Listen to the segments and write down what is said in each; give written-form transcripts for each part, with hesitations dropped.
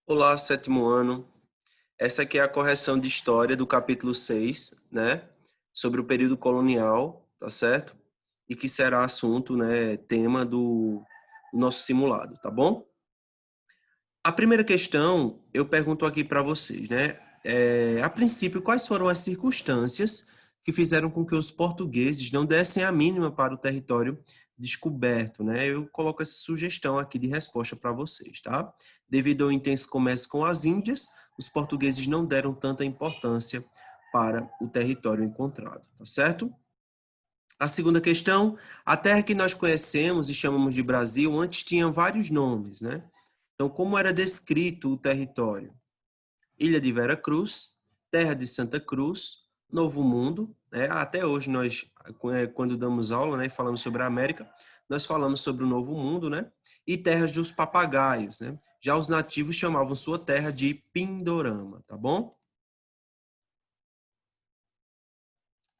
Olá, sétimo ano. Essa aqui é a correção de história do capítulo 6, né? Sobre o período colonial, tá certo? E que será assunto, né? Tema do nosso simulado, tá bom? A primeira questão, eu pergunto aqui para vocês, né? A princípio, quais foram as circunstâncias que fizeram com que os portugueses não dessem a mínima para o território descoberto, né? Eu coloco essa sugestão aqui de resposta para vocês, tá? Devido ao intenso comércio com as Índias, os portugueses não deram tanta importância para o território encontrado, tá certo? A segunda questão, a terra que nós conhecemos e chamamos de Brasil antes tinha vários nomes, né? Então, como era descrito o território? Ilha de Vera Cruz, Terra de Santa Cruz, Novo Mundo, né? Até hoje nós, quando damos aula, né, e falamos sobre a América, nós falamos sobre o Novo Mundo, né? E Terras dos Papagaios, né? Já os nativos chamavam sua terra de Pindorama, tá bom?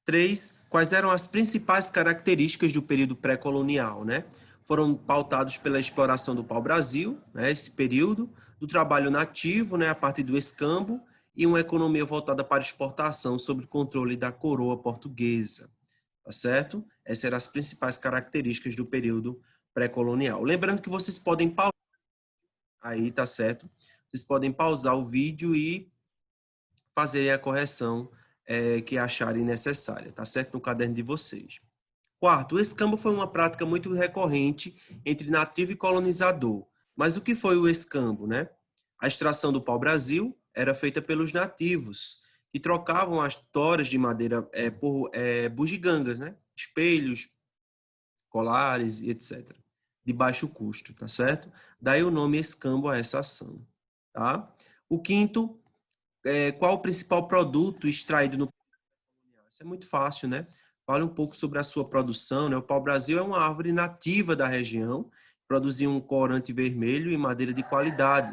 3. Quais eram as principais características do período pré-colonial, né? Foram pautados pela exploração do pau-brasil, né, esse período, do trabalho nativo, né, a partir do escambo, e uma economia voltada para exportação sob controle da coroa portuguesa, tá certo? Essas eram as principais características do período pré-colonial. Lembrando que vocês podem pausar aí, tá certo? Vocês podem pausar o vídeo e fazerem a correção que acharem necessária, tá certo? No caderno de vocês. Quarto, o escambo foi uma prática muito recorrente entre nativo e colonizador. Mas o que foi o escambo, né? A extração do pau-brasil era feita pelos nativos, que trocavam as toras de madeira por bugigangas, né? Espelhos, colares, etc. De baixo custo, tá certo? Daí o nome escambo a essa ação, tá? O quinto, qual o principal produto extraído no pau-brasil? Isso é muito fácil, né? Fale um pouco sobre a sua produção, né? O pau-brasil é uma árvore nativa da região, produzia um corante vermelho e madeira de qualidade,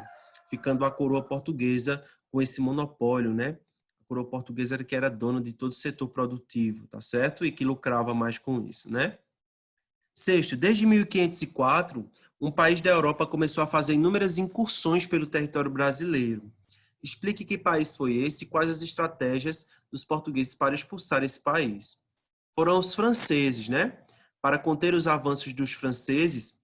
ficando a coroa portuguesa com esse monopólio, né? A coroa portuguesa era que era dona de todo o setor produtivo, tá certo? E que lucrava mais com isso, né? Sexto, desde 1504, um país da Europa começou a fazer inúmeras incursões pelo território brasileiro. Explique que país foi esse e quais as estratégias dos portugueses para expulsar esse país. Foram os franceses, né? Para conter os avanços dos franceses,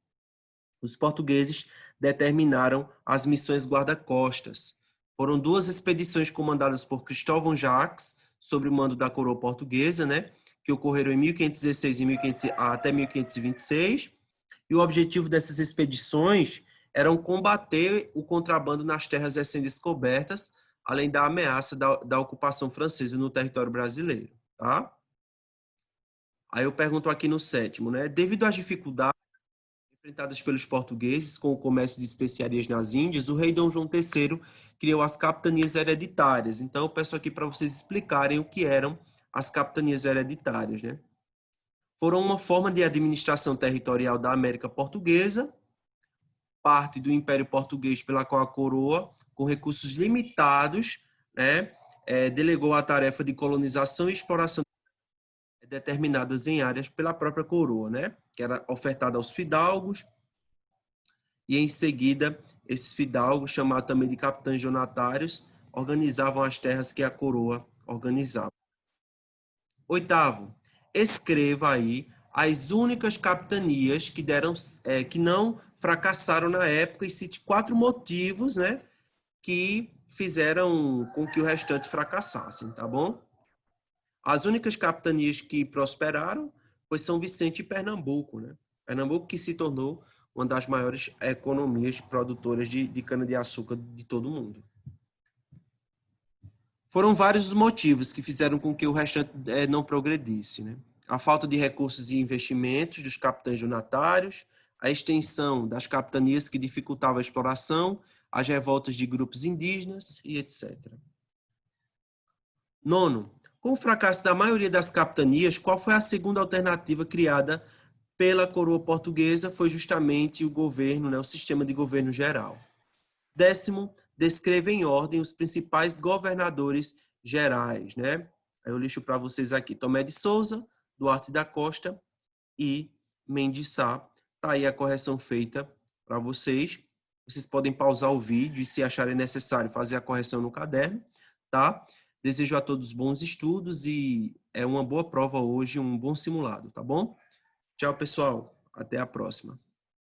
os portugueses determinaram as missões guarda-costas. Foram duas expedições comandadas por Cristóvão Jacques, sob o mando da coroa portuguesa, né? Que ocorreram em 1516 até 1526. E o objetivo dessas expedições era combater o contrabando nas terras recém-descobertas, além da ameaça da ocupação francesa no território brasileiro. Tá? Aí eu pergunto aqui no sétimo, né? Devido às dificuldades enfrentadas pelos portugueses com o comércio de especiarias nas Índias, o rei Dom João III criou as capitanias hereditárias. Então, eu peço aqui para vocês explicarem o que eram as capitanias hereditárias, né? Foram uma forma de administração territorial da América Portuguesa, parte do Império Português pela qual a coroa, com recursos limitados, né, delegou a tarefa de colonização e exploração determinadas em áreas pela própria coroa, né, que era ofertada aos fidalgos, e em seguida esses fidalgos, chamados também de capitães donatários, organizavam as terras que a coroa organizava. Oitavo, escreva aí as únicas capitanias que deram, que não fracassaram na época e cite 4 motivos, né, que fizeram com que o restante fracassassem, tá bom? As únicas capitanias que prosperaram foi São Vicente e Pernambuco, né? Pernambuco que se tornou uma das maiores economias produtoras de cana-de-açúcar de todo o mundo. Foram vários os motivos que fizeram com que o restante não progredisse, né? A falta de recursos e investimentos dos capitães donatários, a extensão das capitanias que dificultava a exploração, as revoltas de grupos indígenas e etc. Nono, com o fracasso da maioria das capitanias, qual foi a segunda alternativa criada pela coroa portuguesa? Foi justamente o governo, né, o sistema de governo geral. Décimo, descreva em ordem os principais governadores gerais, né? Eu lixo para vocês aqui: Tomé de Souza, Duarte da Costa e Mendes Sá. Tá aí a correção feita para vocês. Vocês podem pausar o vídeo e, se acharem necessário, fazer a correção no caderno, tá? Desejo a todos bons estudos e uma boa prova hoje, um bom simulado, tá bom? Tchau, pessoal. Até a próxima.